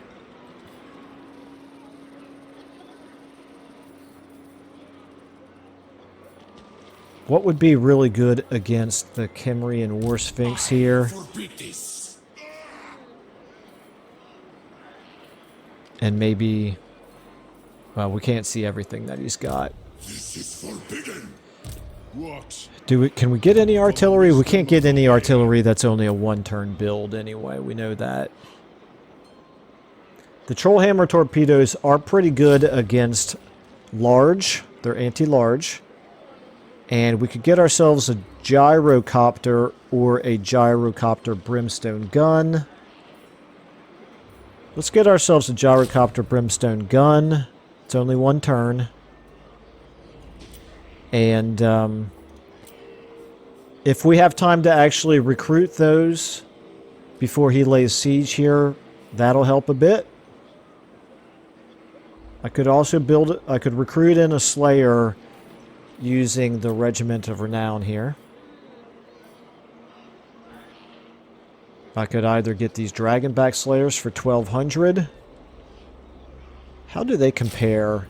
What would be really good against the Kimry and War Sphinx here? And maybe... Well, we can't see everything that he's got. This is forbidden. What? Can we get any artillery? We can't get any artillery. That's only a 1-turn build anyway. We know that. The Trollhammer torpedoes are pretty good against large. They're anti-large. And we could get ourselves a gyrocopter or a gyrocopter brimstone gun. Let's get ourselves a gyrocopter brimstone gun. It's only 1 turn. And if we have time to actually recruit those before he lays siege here, that'll help a bit. I could also I could recruit in a Slayer using the Regiment of Renown here. I could either get these Dragonback Slayers for 1,200. How do they compare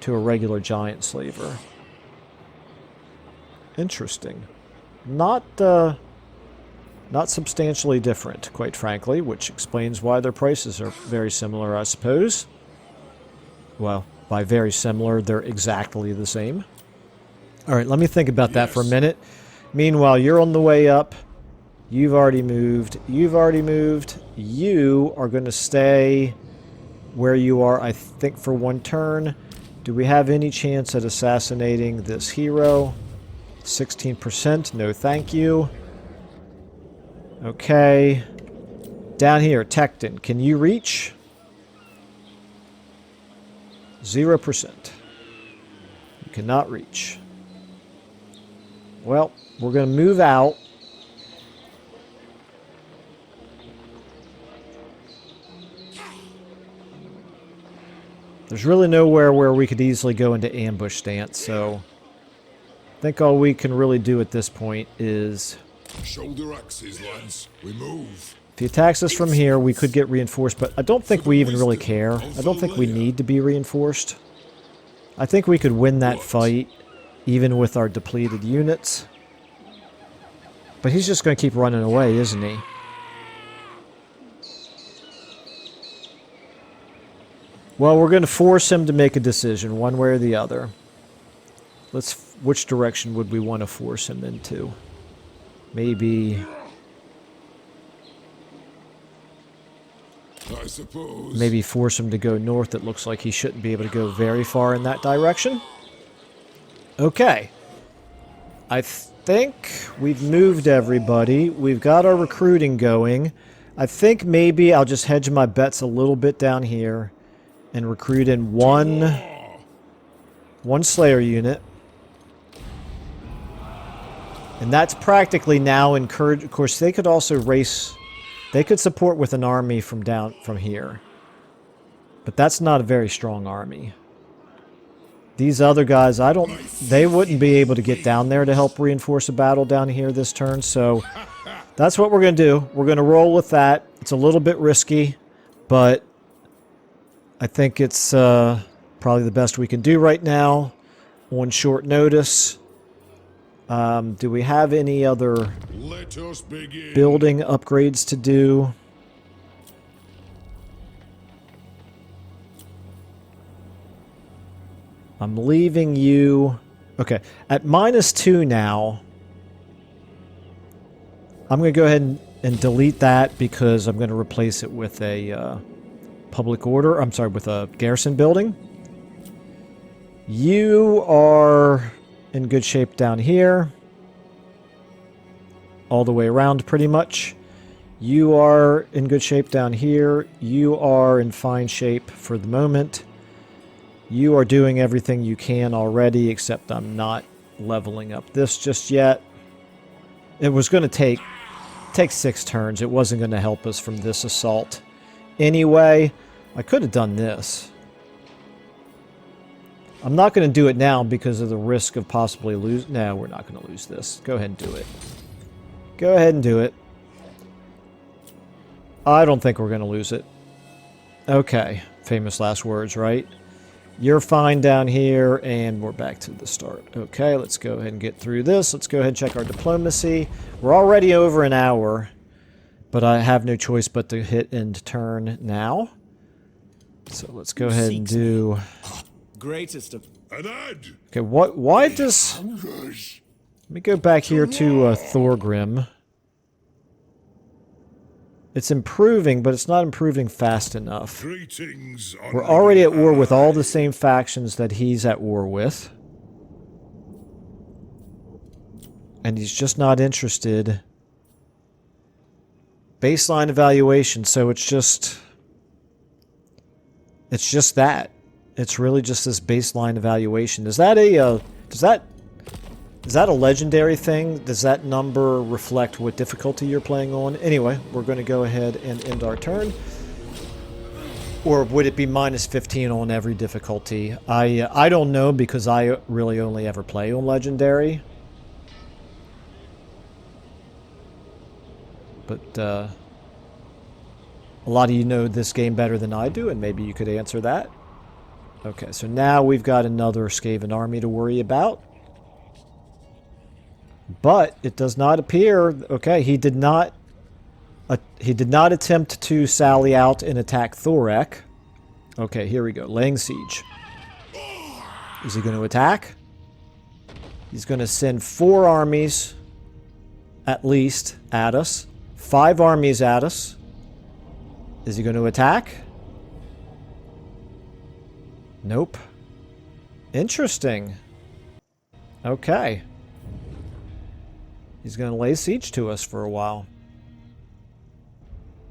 to a regular Giant Slaver? Interesting. Not substantially different, quite frankly, which explains why their prices are very similar, I suppose. Well, by very similar, they're exactly the same. All right, let me think about that for a minute. Meanwhile, you're on the way up. You've already moved. You've already moved. You are going to stay where you are, I think, for 1 turn. Do we have any chance at assassinating this hero? 16%. No, thank you. Okay. Down here, Tecton. Can you reach? 0%. You cannot reach. Well, we're going to move out. There's really nowhere where we could easily go into ambush stance, so I think all we can really do at this point is... Shoulder axes, lads. We move. If he attacks us from here, we could get reinforced, but I don't think we even really care. I don't think we need to be reinforced. I think we could win that fight, even with our depleted units. But he's just going to keep running away, isn't he? Well, we're going to force him to make a decision, one way or the other. Which direction would we want to force him into? Maybe... I suppose. Maybe force him to go north. It looks like he shouldn't be able to go very far in that direction. Okay. I think we've moved everybody. We've got our recruiting going. I think maybe I'll just hedge my bets a little bit down here and recruit in one Slayer unit. And that's practically now encouraged. Of course, they could also race... They could support with an army from here. But that's not a very strong army. These other guys, they wouldn't be able to get down there to help reinforce a battle down here this turn. So that's what we're going to do. We're going to roll with that. It's a little bit risky, but I think it's probably the best we can do right now on short notice. Do we have any other building upgrades to do? I'm leaving you... Okay, at -2 now, I'm going to go ahead and delete that because I'm going to replace it with a public order. I'm sorry, with a garrison building. You are in good shape down here. All the way around, pretty much. You are in good shape down here. You are in fine shape for the moment. You are doing everything you can already, except I'm not leveling up this just yet. It was going to take 6 turns. It wasn't going to help us from this assault. Anyway, I could have done this. I'm not going to do it now because of the risk of possibly losing. No, we're not going to lose this. Go ahead and do it. Go ahead and do it. I don't think we're going to lose it. Okay. Famous last words, right? You're fine down here, and we're back to the start. Okay, let's go ahead and get through this. Let's go ahead and check our diplomacy. We're already over an hour, but I have no choice but to hit end turn now. So let's go ahead and do... Greatest of... Okay, why does... Let me go back here to Thorgrim. It's improving, but it's not improving fast enough. We're already at war with all the same factions that he's at war with. And he's just not interested. Baseline evaluation, so it's just that. It's really just this baseline evaluation. Is that a is that a legendary thing? Does that number reflect what difficulty you're playing on? Anyway, we're going to go ahead and end our turn. Or would it be minus 15 on every difficulty? I don't know because I really only ever play on legendary. But a lot of you know this game better than I do, and maybe you could answer that. Okay, so now we've got another Skaven army to worry about. But it does not appear... Okay, he did not attempt to sally out and attack Thorek. Okay, here we go. Laying siege. Is he going to attack? He's going to send 4 armies, at least, at us. 5 armies at us. Is he going to attack? Nope. Interesting. Okay. He's going to lay siege to us for a while.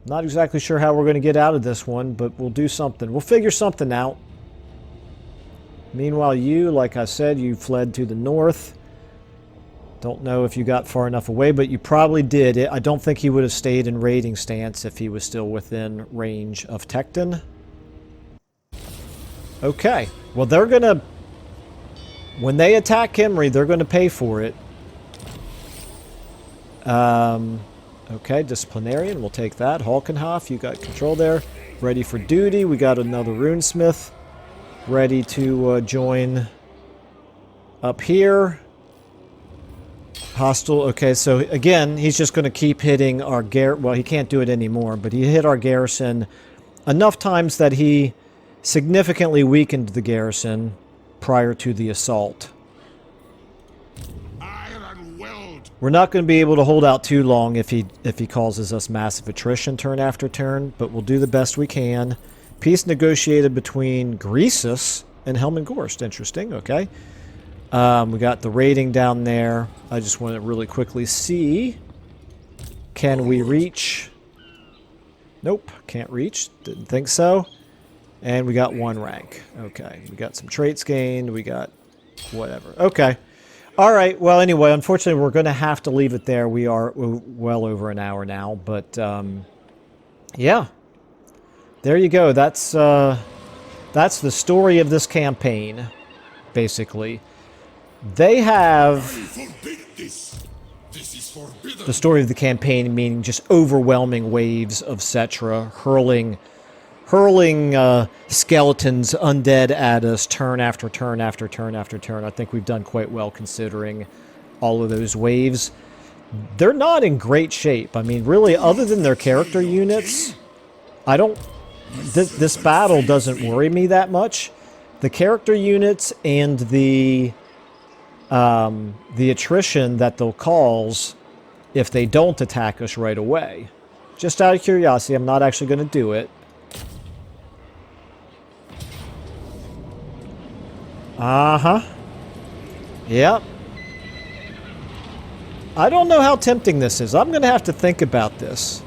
Not exactly sure how we're going to get out of this one, but we'll do something. We'll figure something out. Meanwhile, you, like I said, you fled to the north. Don't know if you got far enough away, but you probably did. I don't think he would have stayed in raiding stance if he was still within range of Tecton. Okay. Well, they're going to... When they attack Kimry, they're going to pay for it. Okay, Disciplinarian, we'll take that. Halkenhoff, you got control there. Ready for duty. We got another Runesmith. Ready to join up here. Hostile. Okay, so again, he's just going to keep hitting our garrison. Well, he can't do it anymore, but he hit our garrison enough times that he significantly weakened the garrison prior to the assault. We're not going to be able to hold out too long if he causes us massive attrition turn after turn, but we'll do the best we can. Peace negotiated between Greasus and Helmengorst. Interesting, okay. We got the raiding down there. I just want to really quickly see. Can we reach? Nope, can't reach. Didn't think so. And we got 1 rank. Okay, we got some traits gained. We got whatever. Okay. All right. Well, anyway, unfortunately, we're going to have to leave it there. We're well over an hour now, but yeah, there you go. That's the story of this campaign, basically. They have the story of the campaign, meaning just overwhelming waves of Settra hurling skeletons, undead at us, turn after turn after turn after turn. I think we've done quite well considering all of those waves. They're not in great shape. I mean, really, other than their character units, this battle doesn't worry me that much. The character units and the attrition that they'll cause if they don't attack us right away. Just out of curiosity, I'm not actually going to do it. Uh-huh. Yep. I don't know how tempting this is. I'm going to have to think about this.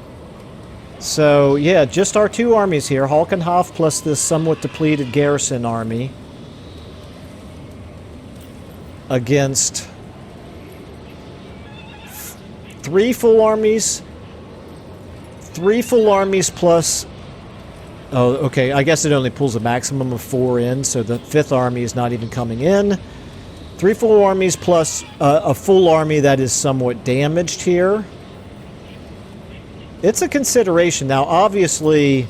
So, yeah, just our 2 armies here. Halkenhof plus this somewhat depleted garrison army. Against 3 full armies. 3 full armies plus... Oh, okay, I guess it only pulls a maximum of 4 in, so the 5th army is not even coming in. 3 full armies plus a full army that is somewhat damaged here. It's a consideration. Now, obviously...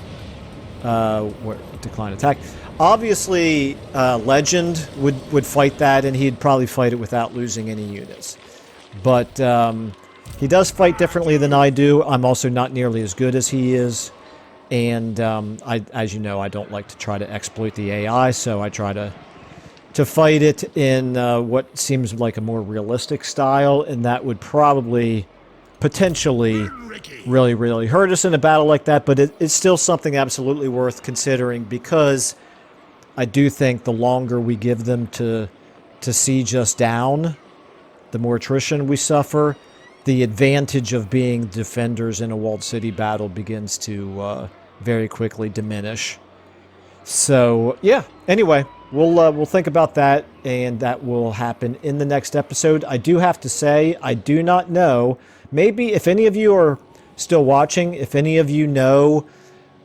decline attack. Obviously, Legend would fight that, and he'd probably fight it without losing any units. But he does fight differently than I do. I'm also not nearly as good as he is. And as you know, I don't like to try to exploit the AI, so I try to fight it in what seems like a more realistic style, and that would probably potentially really, really hurt us in a battle like that, but it's still something absolutely worth considering, because I do think the longer we give them to siege us down, the more attrition we suffer, the advantage of being defenders in a walled city battle begins to very quickly diminish. So, yeah, anyway, we'll think about that, and that will happen in the next episode. I do have to say, I do not know. Maybe if any of you are still watching, if any of you know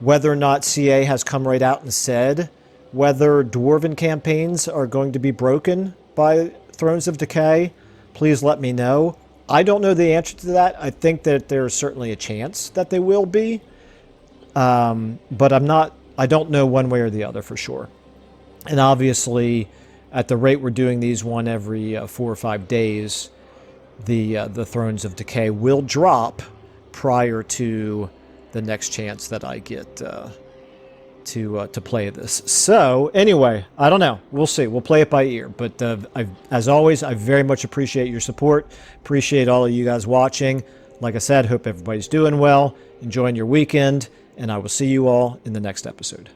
whether or not CA has come right out and said whether Dwarven campaigns are going to be broken by Thrones of Decay, please let me know. I don't know the answer to that. I think that there's certainly a chance that they will be. But I don't know one way or the other for sure. And obviously, at the rate we're doing these one every 4 or 5 days, the Thrones of Decay will drop prior to the next chance that I get to play this. So, anyway, I don't know. We'll see. We'll play it by ear. But as always, I very much appreciate your support. Appreciate all of you guys watching. Like I said, hope everybody's doing well, enjoying your weekend, and I will see you all in the next episode.